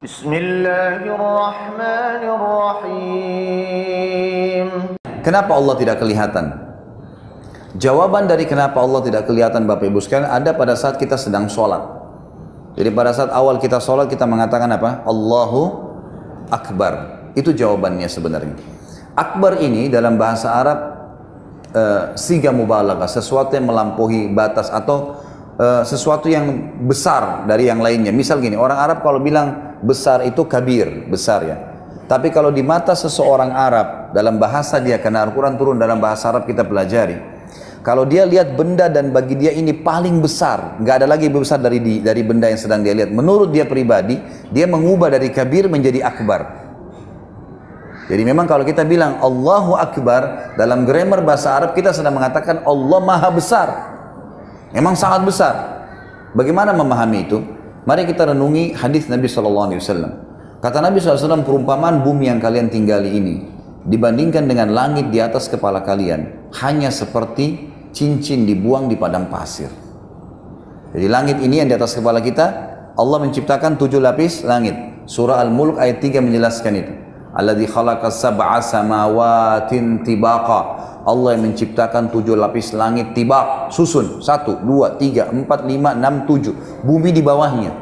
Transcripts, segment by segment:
Bismillahirrahmanirrahim. Kenapa Allah tidak kelihatan? Jawaban dari kenapa Allah tidak kelihatan, Bapak Ibu sekalian, ada pada saat kita sedang sholat. Jadi pada saat awal kita sholat, kita mengatakan apa? Allahu Akbar. Itu jawabannya sebenarnya. Akbar ini dalam bahasa Arab siga mubalaghah, sesuatu yang melampaui batas atau sesuatu yang besar dari yang lainnya. Misal gini, orang Arab kalau bilang besar itu kabir, besar ya. Tapi kalau di mata seseorang Arab, dalam bahasa dia, karena Al-Quran turun dalam bahasa Arab kita pelajari, kalau dia lihat benda dan bagi dia ini paling besar, nggak ada lagi lebih besar dari benda yang sedang dia lihat. Menurut dia pribadi, dia mengubah dari kabir menjadi akbar. Jadi memang kalau kita bilang Allahu Akbar, dalam grammar bahasa Arab kita sedang mengatakan Allah Maha Besar. Memang sangat besar. Bagaimana memahami itu? Mari kita renungi hadis Nabi SAW. Kata Nabi SAW, perumpamaan bumi yang kalian tinggali ini dibandingkan dengan langit di atas kepala kalian hanya seperti cincin dibuang di padang pasir. Jadi langit ini yang di atas kepala kita, Allah menciptakan 7 lapis langit. Surah Al-Mulk ayat 3 menjelaskan itu. Alladzi khalaqas sab'a samawatin tibaqa. Allah yang menciptakan 7 lapis langit tibaq, susun 1, 2, 3, 4, 5, 6, 7. Bumi di bawahnya.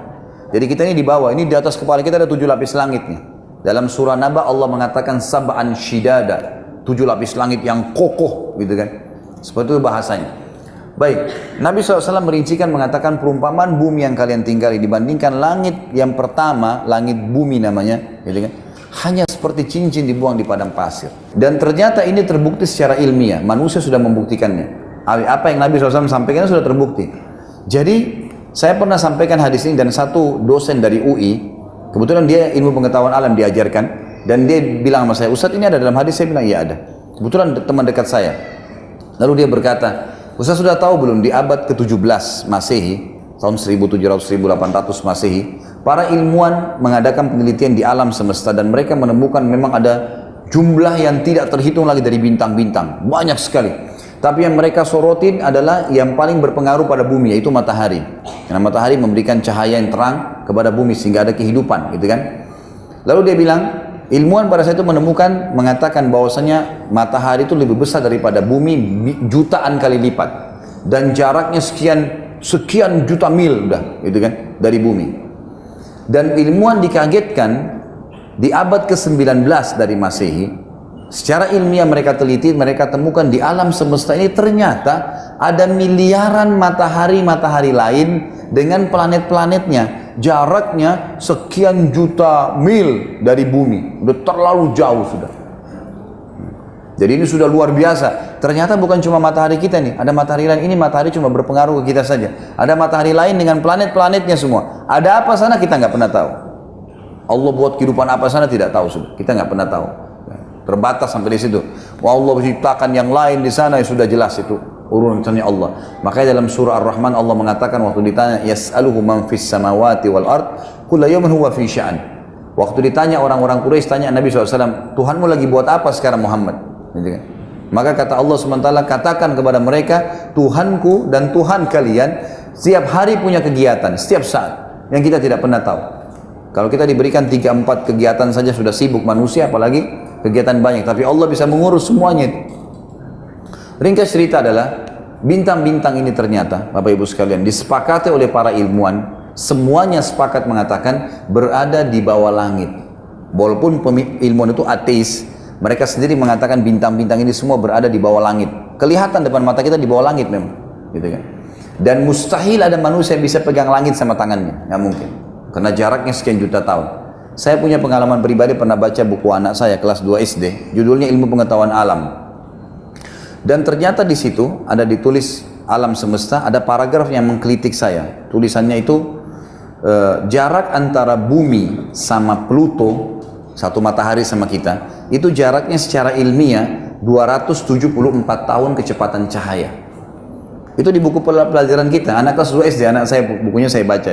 Jadi kita ini di bawah, ini di atas kepala kita ada 7 lapis langitnya. Dalam surah Naba Allah mengatakan sab'an shidada, 7 lapis langit yang kokoh, gitu kan. Seperti itu bahasanya. Baik, Nabi SAW merincikan mengatakan perumpamaan bumi yang kalian tinggali dibandingkan langit yang pertama, langit bumi namanya, gitu kan, hanya seperti cincin dibuang di padang pasir. Dan ternyata ini terbukti secara ilmiah, manusia sudah membuktikannya. Apa yang Nabi SAW sampaikan sudah terbukti. Jadi saya pernah sampaikan hadis ini dan satu dosen dari UI, kebetulan dia ilmu pengetahuan alam diajarkan, dan dia bilang sama saya, Ustaz ini ada dalam hadis? Saya bilang iya ada. Kebetulan teman dekat saya. Lalu dia berkata, Ustaz sudah tahu belum di abad ke-17 Masehi, tahun 1700-1800 Masehi, para ilmuwan mengadakan penelitian di alam semesta dan mereka menemukan memang ada jumlah yang tidak terhitung lagi dari bintang-bintang, banyak sekali. Tapi yang mereka sorotin adalah yang paling berpengaruh pada bumi, yaitu matahari. Karena matahari memberikan cahaya yang terang kepada bumi sehingga ada kehidupan, gitu kan. Lalu dia bilang, ilmuwan pada saat itu mengatakan bahwasanya matahari itu lebih besar daripada bumi jutaan kali lipat. Dan jaraknya sekian juta mil udah, gitu kan, dari bumi. Dan ilmuwan dikagetkan di abad ke-19 dari Masehi, secara ilmiah mereka teliti, mereka temukan di alam semesta ini ternyata ada miliaran matahari-matahari lain dengan planet-planetnya, jaraknya sekian juta mil dari bumi, udah terlalu jauh sudah. Jadi ini sudah luar biasa. Ternyata bukan cuma matahari kita nih, ada matahari lain. Ini matahari cuma berpengaruh ke kita saja. Ada matahari lain dengan planet-planetnya semua. Ada apa sana kita nggak pernah tahu. Allah buat kehidupan apa sana tidak tahu sudah. Kita nggak pernah tahu. Terbatas sampai di situ. Wah, Allah menciptakan yang lain di sana, sudah jelas itu urusannya Allah. Makanya dalam surah Ar-Rahman Allah mengatakan waktu ditanya yas'aluhu man fis samawati wal ard kullu yawmin huwa fi sya'an. Waktu ditanya orang-orang Quraisy tanya Nabi SAW, Tuhanmu lagi buat apa sekarang Muhammad? Gitu kan? Maka kata Allah SWT, katakan kepada mereka, Tuhanku dan Tuhan kalian setiap hari punya kegiatan, setiap saat yang kita tidak pernah tahu. Kalau kita diberikan 3-4 kegiatan saja sudah sibuk manusia, apalagi kegiatan banyak. Tapi Allah bisa mengurus semuanya itu. Ringkas cerita adalah bintang-bintang ini ternyata Bapak Ibu sekalian disepakati oleh para ilmuwan, semuanya sepakat mengatakan berada di bawah langit. Walaupun ilmuwan itu ateis, mereka sendiri mengatakan bintang-bintang ini semua berada di bawah langit. Kelihatan depan mata kita di bawah langit memang, gitu kan. Dan mustahil ada manusia yang bisa pegang langit sama tangannya, nggak mungkin. Karena jaraknya sekian juta tahun. Saya punya pengalaman pribadi, pernah baca buku anak saya kelas 2 SD, judulnya Ilmu Pengetahuan Alam. Dan ternyata di situ ada ditulis alam semesta, ada paragraf yang mengkritik saya. Tulisannya itu jarak antara bumi sama Pluto, satu matahari sama kita, itu jaraknya secara ilmiah 274 tahun kecepatan cahaya. Itu di buku pelajaran kita, anak kelas 2 SD, anak saya, bukunya saya baca.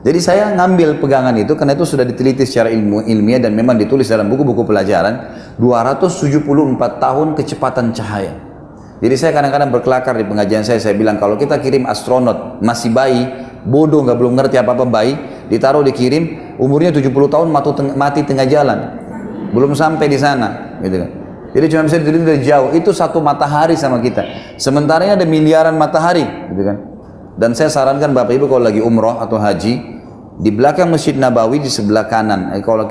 Jadi saya ngambil pegangan itu karena itu sudah diteliti secara ilmiah dan memang ditulis dalam buku-buku pelajaran 274 tahun kecepatan cahaya. Jadi saya kadang-kadang berkelakar di pengajian saya bilang kalau kita kirim astronot masih bayi, bodoh nggak belum ngerti apa-apa bayi, ditaruh dikirim, umurnya 70 tahun mati tengah jalan, belum sampai di sana, gitu kan. Jadi cuma bisa dilihat dari jauh. Itu satu matahari sama kita. Sementara ini ada miliaran matahari, gitu kan. Dan saya sarankan Bapak Ibu kalau lagi umroh atau haji, di belakang Masjid Nabawi di sebelah kanan. Kalau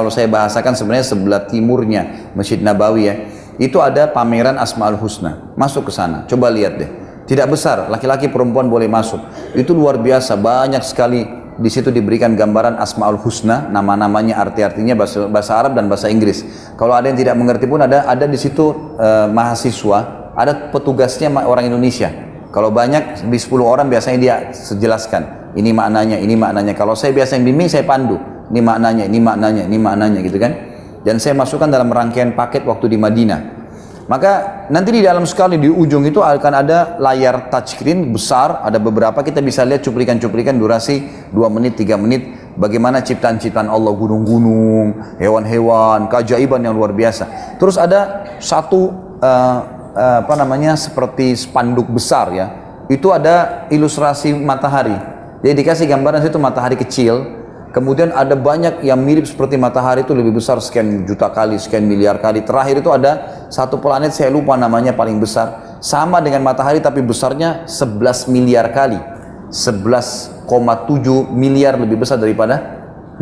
saya bahasakan sebenarnya sebelah timurnya Masjid Nabawi ya. Itu ada pameran Asmaul Husna. Masuk ke sana. Coba lihat deh. Tidak besar, laki-laki perempuan boleh masuk. Itu luar biasa, banyak sekali di situ diberikan gambaran Asmaul Husna, nama-namanya, arti-artinya bahasa Arab dan bahasa Inggris. Kalau ada yang tidak mengerti pun ada di situ mahasiswa, ada petugasnya orang Indonesia. Kalau banyak di 10 orang biasanya dia sejelaskan, ini maknanya, ini maknanya. Kalau saya biasa yang bimbing saya pandu, ini maknanya, ini maknanya, ini maknanya gitu kan. Dan saya masukkan dalam rangkaian paket waktu di Madinah. Maka nanti di dalam sekali di ujung itu akan ada layar touchscreen besar, ada beberapa kita bisa lihat cuplikan-cuplikan durasi 2 menit, 3 menit, bagaimana ciptaan-ciptaan Allah, gunung-gunung, hewan-hewan, keajaiban yang luar biasa. Terus ada satu seperti spanduk besar ya, itu ada ilustrasi matahari. Jadi dikasih gambaran situ matahari kecil. Kemudian ada banyak yang mirip seperti matahari itu lebih besar sekian juta kali, sekian miliar kali. Terakhir itu ada satu planet saya lupa namanya paling besar. Sama dengan matahari tapi besarnya 11 miliar kali. 11,7 miliar lebih besar daripada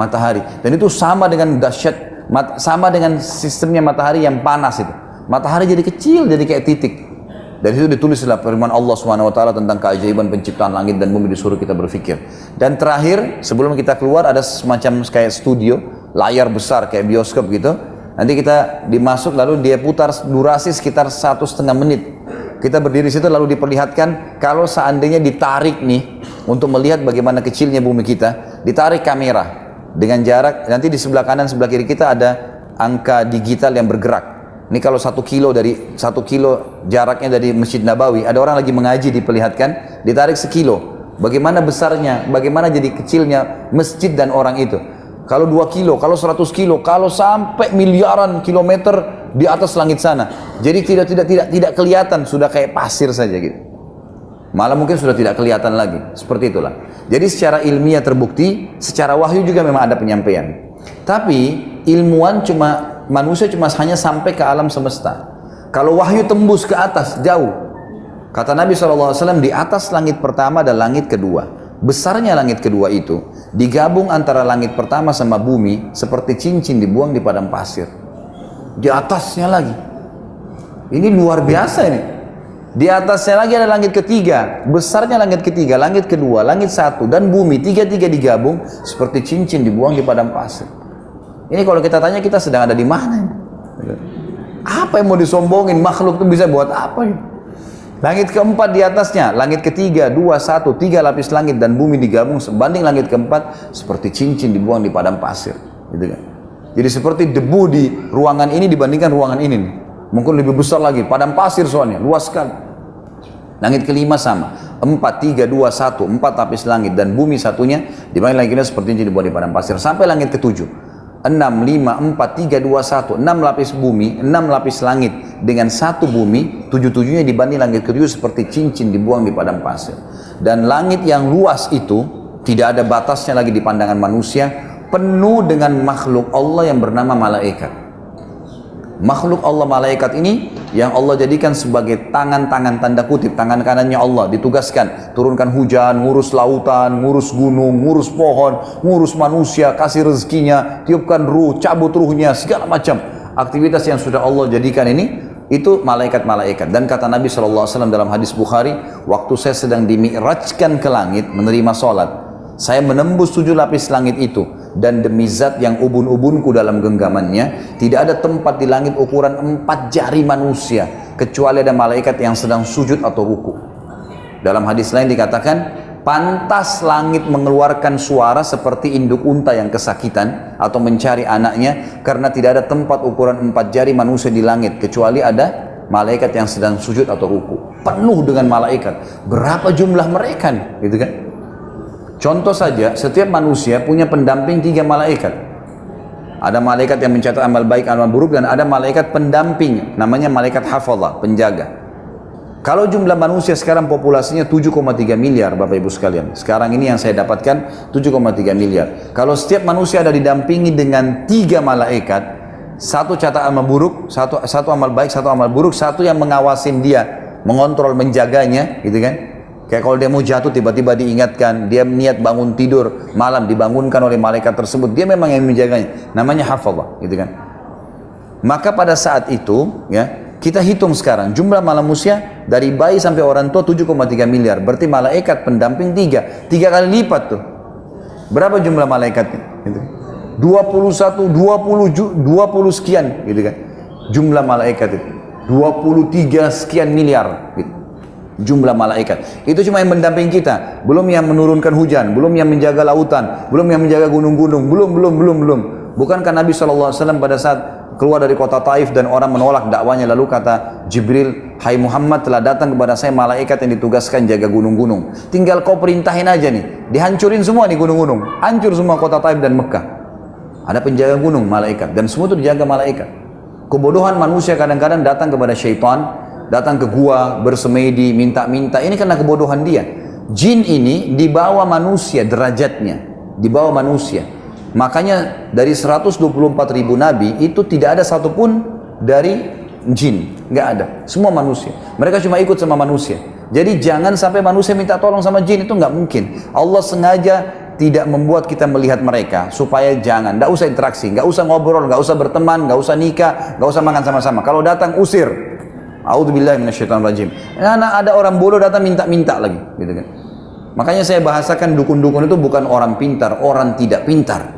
matahari. Dan itu sama dengan dahsyat, sama dengan sistemnya matahari yang panas itu. Matahari jadi kecil, jadi kayak titik. Dari situ ditulislah firman Allah SWT tentang keajaiban penciptaan langit dan bumi, disuruh kita berpikir. Dan terakhir, sebelum kita keluar ada semacam kayak studio, layar besar kayak bioskop gitu. Nanti kita dimasuk lalu dia putar durasi sekitar 1,5 menit. Kita berdiri situ lalu diperlihatkan kalau seandainya ditarik nih untuk melihat bagaimana kecilnya bumi kita, ditarik kamera dengan jarak, nanti di sebelah kanan sebelah kiri kita ada angka digital yang bergerak. Ini kalau 1 kilo jaraknya dari Masjid Nabawi, ada orang lagi mengaji diperlihatkan, ditarik 1 kilo. Bagaimana besarnya, bagaimana jadi kecilnya masjid dan orang itu. Kalau 2 kilo, kalau 100 kilo, kalau sampai miliaran kilometer di atas langit sana. Jadi tidak kelihatan, sudah kayak pasir saja gitu. Malah mungkin sudah tidak kelihatan lagi. Seperti itulah. Jadi secara ilmiah terbukti, secara wahyu juga memang ada penyampaian. Tapi manusia cuma hanya sampai ke alam semesta. Kalau wahyu tembus ke atas jauh, kata Nabi SAW, di atas langit pertama dan langit kedua. Besarnya langit kedua itu digabung antara langit pertama sama bumi seperti cincin dibuang di padang pasir. Di atasnya lagi, ini luar biasa ini. Di atasnya lagi ada langit ketiga, besarnya langit ketiga, langit kedua, langit satu dan bumi, tiga-tiga digabung seperti cincin dibuang di padang pasir. Ini kalau kita tanya, kita sedang ada di mana? Apa yang mau disombongin? Makhluk itu bisa buat apa? Langit keempat di atasnya, langit ketiga, 2, 1, 3 lapis langit dan bumi digabung sebanding langit keempat seperti cincin dibuang di padang pasir. Gitu kan? Jadi seperti debu di ruangan ini dibandingkan ruangan ini nih. Mungkin lebih besar lagi, padang pasir soalnya, luas sekali. Langit kelima sama, 4, 3, 2, 1, 4 lapis langit dan bumi satunya dibanding langit ini seperti cincin dibuang di padang pasir. Sampai langit ketujuh. 6, 5, 4, 3, 2, 1 6 lapis bumi, 6 lapis langit dengan 1 bumi, 7-7-nya dibanding langit ketujuh seperti cincin dibuang di padang pasir. Dan langit yang luas itu tidak ada batasnya lagi di pandangan manusia, penuh dengan makhluk Allah yang bernama malaikat. Makhluk Allah malaikat ini yang Allah jadikan sebagai tangan-tangan tanda kutip, tangan kanannya Allah, ditugaskan turunkan hujan, ngurus lautan, ngurus gunung, ngurus pohon, ngurus manusia, kasih rezekinya, tiupkan ruh, cabut ruhnya, segala macam aktivitas yang sudah Allah jadikan ini, itu malaikat-malaikat. Dan kata Nabi SAW dalam hadis Bukhari, waktu saya sedang dimi'rajkan ke langit menerima sholat, saya menembus 7 lapis langit itu, dan demi zat yang ubun-ubunku dalam genggamannya, tidak ada tempat di langit ukuran 4 jari manusia kecuali ada malaikat yang sedang sujud atau ruku. Dalam hadis lain dikatakan, pantas langit mengeluarkan suara seperti induk unta yang kesakitan atau mencari anaknya, karena tidak ada tempat ukuran 4 jari manusia di langit kecuali ada malaikat yang sedang sujud atau ruku. Penuh dengan malaikat. Berapa jumlah mereka nih, gitu kan? Contoh saja, setiap manusia punya pendamping 3 malaikat. Ada malaikat yang mencatat amal baik, amal buruk, dan ada malaikat pendamping, namanya malaikat hafazah, penjaga. Kalau jumlah manusia sekarang populasinya 7,3 miliar Bapak Ibu sekalian. Sekarang ini yang saya dapatkan 7,3 miliar. Kalau setiap manusia ada didampingi dengan 3 malaikat, satu catat amal buruk, satu amal baik, satu amal buruk, satu yang mengawasin dia, mengontrol, menjaganya, gitu kan. Kayak kalau dia mau jatuh tiba-tiba diingatkan, dia niat bangun tidur malam dibangunkan oleh malaikat tersebut, dia memang yang menjaganya. Namanya hafazah, gitu kan. Maka pada saat itu, ya, kita hitung sekarang jumlah manusia dari bayi sampai orang tua 7,3 miliar. Berarti malaikat pendamping 3 kali lipat tuh. Berapa jumlah malaikatnya? Gitu. 20 sekian, gitu kan. Jumlah malaikat itu 23 sekian miliar. Gitu. Jumlah malaikat itu cuma yang mendamping kita, belum yang menurunkan hujan, belum yang menjaga lautan, belum yang menjaga gunung-gunung, belum. Bukankah Nabi SAW pada saat keluar dari kota Taif dan orang menolak dakwanya, lalu kata Jibril, hai Muhammad, telah datang kepada saya malaikat yang ditugaskan jaga gunung-gunung, tinggal kau perintahin aja nih, dihancurin semua nih gunung-gunung, hancur semua kota Taif dan Mekah. Ada penjaga gunung malaikat, dan semua itu dijaga malaikat. Kebodohan manusia kadang-kadang datang kepada syaitan, datang ke gua, bersemedi, minta-minta, ini karena kebodohan dia. Jin ini dibawa manusia derajatnya, dibawa manusia. Makanya dari 124 ribu nabi itu tidak ada satupun dari jin, nggak ada, semua manusia. Mereka cuma ikut sama manusia. Jadi jangan sampai manusia minta tolong sama jin, itu nggak mungkin. Allah sengaja tidak membuat kita melihat mereka supaya jangan, nggak usah interaksi, nggak usah ngobrol, nggak usah berteman, nggak usah nikah, nggak usah makan sama-sama. Kalau datang usir. A'udzubillahi minasyaitonirrajim. Karena ada orang bodoh datang minta-minta lagi, gitu kan. Makanya saya bahasakan dukun-dukun itu bukan orang pintar, orang tidak pintar.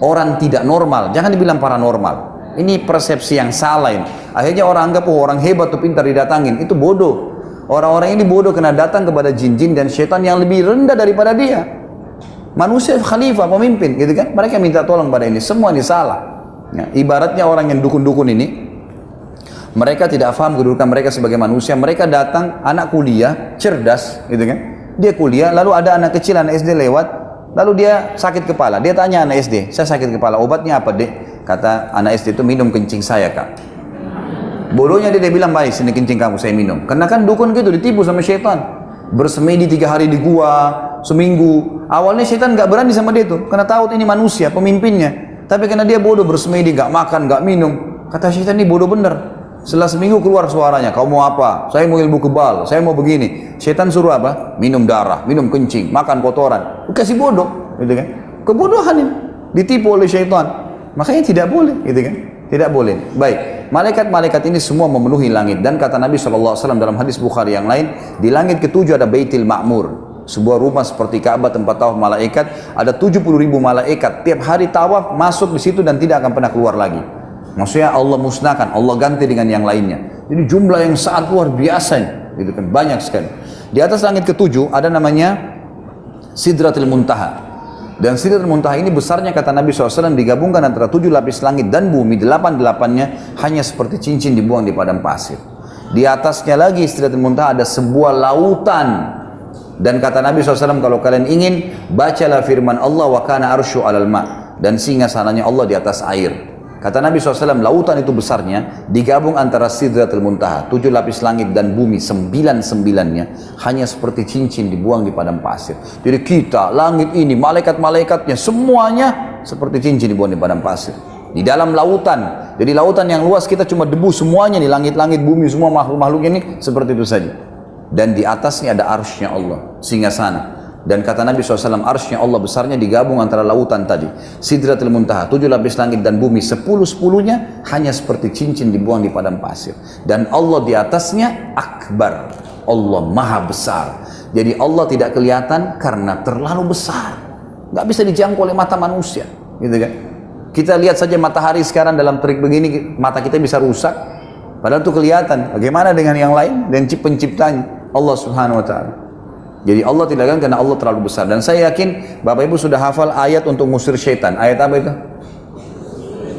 Orang tidak normal, jangan dibilang paranormal. Ini persepsi yang salah ini. Akhirnya orang anggap, oh orang hebat tuh pintar didatangin. Itu bodoh. Orang-orang ini bodoh karena datang kepada jin-jin dan syaitan yang lebih rendah daripada dia. Manusia khalifah, pemimpin, gitu kan. Mereka minta tolong pada ini, semua ini salah. Ya, ibaratnya orang yang dukun-dukun ini, mereka tidak paham kedudukan mereka sebagai manusia. Mereka datang, anak kuliah, cerdas, gitu kan. Dia kuliah, lalu ada anak kecil, anak SD lewat. Lalu dia sakit kepala, dia tanya anak SD, saya sakit kepala, obatnya apa dek? Kata anak SD itu, minum kencing saya kak. Bodohnya dia bilang, baik sini kencing kamu, saya minum. Karena kan dukun gitu, ditipu sama syaitan. Bersemedi 3 hari di gua, seminggu. Awalnya syaitan gak berani sama dia tuh, karena tahu ini manusia, pemimpinnya. Tapi karena dia bodoh, bersemedi, gak makan, gak minum. Kata syaitan ini bodoh bener. Setelah seminggu keluar suaranya, kau mau apa? Saya mau ilmu kebal, saya mau begini. Syaitan suruh apa? Minum darah, minum kencing, makan kotoran. Kasih bodoh, gitu kan? Kebodohan ini, ditipu oleh syaitan. Makanya tidak boleh, gitu kan? Tidak boleh. Baik, malaikat-malaikat ini semua memenuhi langit. Dan kata Nabi SAW dalam hadis Bukhari yang lain, di langit ke-7 ada Baitul Ma'mur. Sebuah rumah seperti Ka'bah tempat tawaf malaikat. Ada 70 ribu malaikat. Tiap hari tawaf masuk di situ dan tidak akan pernah keluar lagi. Maksudnya Allah musnahkan, Allah ganti dengan yang lainnya. Jadi jumlah yang sangat luar biasa, gitu kan, banyak sekali. Di atas langit ke-7 ada namanya Sidratul Muntaha. Dan Sidratul Muntaha ini besarnya kata Nabi SAW digabungkan antara 7 lapis langit dan bumi, 8-8-nya hanya seperti cincin dibuang di padang pasir. Di atasnya lagi Sidratul Muntaha ada sebuah lautan. Dan kata Nabi SAW, kalau kalian ingin, bacalah firman Allah, wa kana arsyu alal ma', dan singgasananya Allah di atas air. Kata Nabi SAW, lautan itu besarnya digabung antara Sidratul Muntaha, 7 lapis langit dan bumi, 9-9-nya hanya seperti cincin dibuang di padang pasir. Jadi kita, langit ini, malaikat-malaikatnya, semuanya seperti cincin dibuang di padang pasir. Di dalam lautan, jadi lautan yang luas kita cuma debu semuanya nih, langit-langit, bumi, semua makhluk-makhluk ini seperti itu saja. Dan di atasnya ada arsy-Nya Allah, singgasana. Dan kata Nabi SAW, arsy-Nya Allah besarnya digabung antara lautan tadi, Sidratul Muntaha, 7 lapis langit dan bumi, 10-10-nya hanya seperti cincin dibuang di padang pasir. Dan Allah di atasnya akbar, Allah maha besar. Jadi Allah tidak kelihatan karena terlalu besar, nggak bisa dijangkau oleh mata manusia, gitu kan. Kita lihat saja matahari sekarang dalam trik begini, mata kita bisa rusak, padahal itu kelihatan. Bagaimana dengan yang lain, dan penciptanya Allah Subhanahu Wa Taala. Jadi Allah tidak akan, karena Allah terlalu besar. Dan saya yakin Bapak Ibu sudah hafal ayat untuk ngusir syaitan. Ayat apa itu?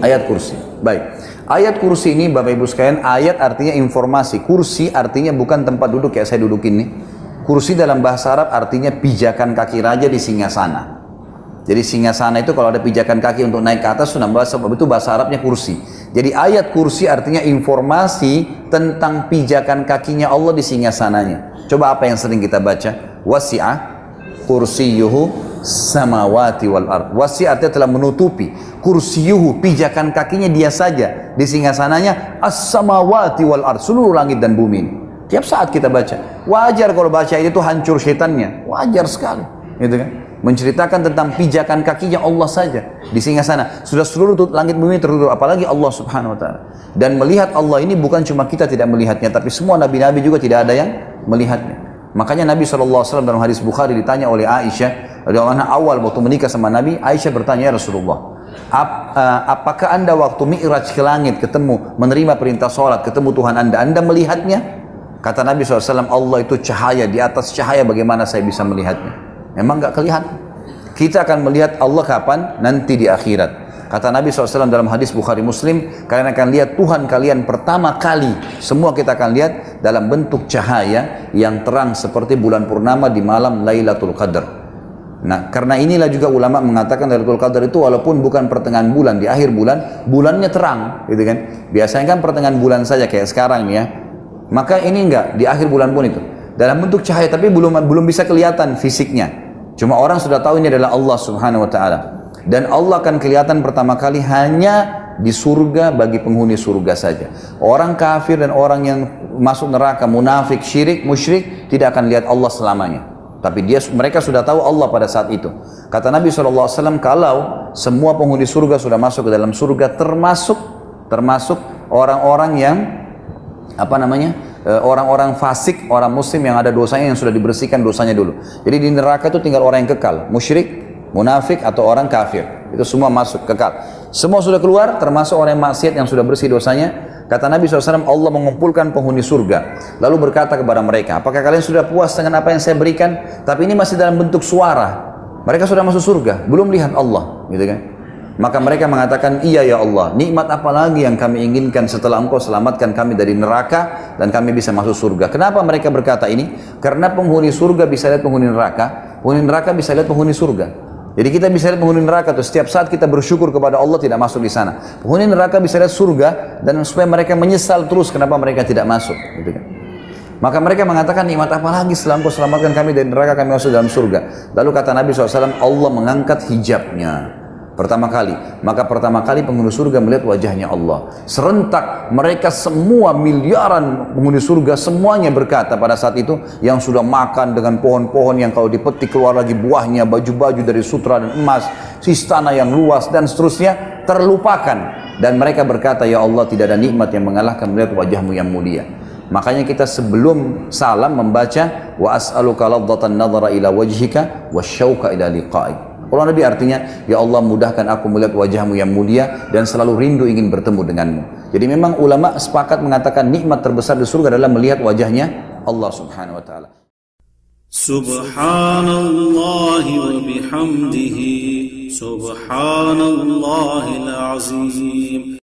Ayat kursi. Baik. Ayat kursi ini Bapak Ibu sekalian, ayat artinya informasi. Kursi artinya bukan tempat duduk kayak saya duduk ini. Kursi dalam bahasa Arab artinya pijakan kaki raja di singgasana. Jadi singgasana itu kalau ada pijakan kaki untuk naik ke atas itu bahasa Arabnya kursi. Jadi ayat kursi artinya informasi tentang pijakan kakinya Allah di singgasananya. Coba apa yang sering kita baca? Wasi'a kursiyuhu samawati wal ard. Wasi' artinya telah menutupi. Kursiyuhu, pijakan kakinya dia saja di singgasananya as-samawati wal ard, seluruh langit dan bumi ini. Tiap saat kita baca. Wajar kalau baca itu hancur setannya. Wajar sekali. Gitu kan? Menceritakan tentang pijakan kakinya Allah saja di singgasana. Sudah seluruh langit bumi tertutup, apalagi Allah Subhanahu wa taala. Dan melihat Allah ini bukan cuma kita tidak melihatnya, tapi semua nabi-nabi juga tidak ada yang melihatnya. Makanya Nabi SAW dalam hadis Bukhari ditanya oleh Aisyah, awal waktu menikah sama Nabi, Aisyah bertanya, "Ya Rasulullah, apakah anda waktu mi'raj ke langit ketemu, menerima perintah sholat, ketemu Tuhan anda melihatnya?" Kata Nabi SAW, "Allah itu cahaya, di atas cahaya bagaimana saya bisa melihatnya?" Memang nggak kelihatan. Kita akan melihat Allah kapan? Nanti di akhirat. Kata Nabi SAW dalam hadis Bukhari Muslim, kalian akan lihat Tuhan kalian pertama kali. Semua kita akan lihat dalam bentuk cahaya yang terang seperti bulan purnama di malam Lailatul Qadar. Nah, karena inilah juga ulama mengatakan Lailatul Qadar itu walaupun bukan pertengahan bulan, di akhir bulan, bulannya terang, gitu kan? Biasanya kan pertengahan bulan saja kayak sekarang nih ya. Maka ini enggak, di akhir bulan pun itu. Dalam bentuk cahaya, tapi belum bisa kelihatan fisiknya. Cuma orang sudah tahu ini adalah Allah Subhanahu wa taala. Dan Allah akan kelihatan pertama kali hanya di surga bagi penghuni surga saja. Orang kafir dan orang yang masuk neraka, munafik, syirik, musyrik tidak akan lihat Allah selamanya. Tapi mereka sudah tahu Allah pada saat itu. Kata Nabi SAW, kalau semua penghuni surga sudah masuk ke dalam surga, termasuk orang-orang yang orang-orang fasik, orang muslim yang ada dosanya yang sudah dibersihkan dosanya dulu. Jadi di neraka itu tinggal orang yang kekal, musyrik, munafik atau orang kafir. Itu semua masuk kekal. Semua sudah keluar, termasuk orang yang maksiat yang sudah bersih dosanya. Kata Nabi SAW, Allah mengumpulkan penghuni surga. Lalu berkata kepada mereka, apakah kalian sudah puas dengan apa yang saya berikan? Tapi ini masih dalam bentuk suara. Mereka sudah masuk surga, belum lihat Allah, gitu kan? Maka mereka mengatakan, iya ya Allah, nikmat apa lagi yang kami inginkan setelah engkau selamatkan kami dari neraka dan kami bisa masuk surga. Kenapa mereka berkata ini? Karena penghuni surga bisa lihat penghuni neraka bisa lihat penghuni surga. Jadi kita bisa lihat penghuni neraka tuh, setiap saat kita bersyukur kepada Allah tidak masuk di sana. Penghuni neraka bisa lihat surga dan supaya mereka menyesal terus kenapa mereka tidak masuk, gitu kan? Maka mereka mengatakan, nikmat apa lagi setelah engkau selamatkan kami dari neraka kami masuk dalam surga. Lalu kata Nabi SAW, Allah mengangkat hijabnya. Pertama kali penghuni surga melihat wajahnya Allah. Serentak mereka semua miliaran penghuni surga semuanya berkata pada saat itu, yang sudah makan dengan pohon-pohon yang kalau dipetik keluar lagi buahnya, baju-baju dari sutra dan emas, istana yang luas dan seterusnya terlupakan. Dan mereka berkata, ya Allah, tidak ada nikmat yang mengalahkan melihat wajahmu yang mulia. Makanya kita sebelum salam membaca wa as'aluka ladzatan nadhara ila wajhika wasyauqa ila liqa'ik. Kalau Nabi artinya, ya Allah mudahkan aku melihat wajahmu yang mulia dan selalu rindu ingin bertemu denganmu. Jadi memang ulama sepakat mengatakan nikmat terbesar di surga adalah melihat wajahnya Allah Subhanahu wa taala. Subhanallah wa bihamdihi, subhanallahil azim.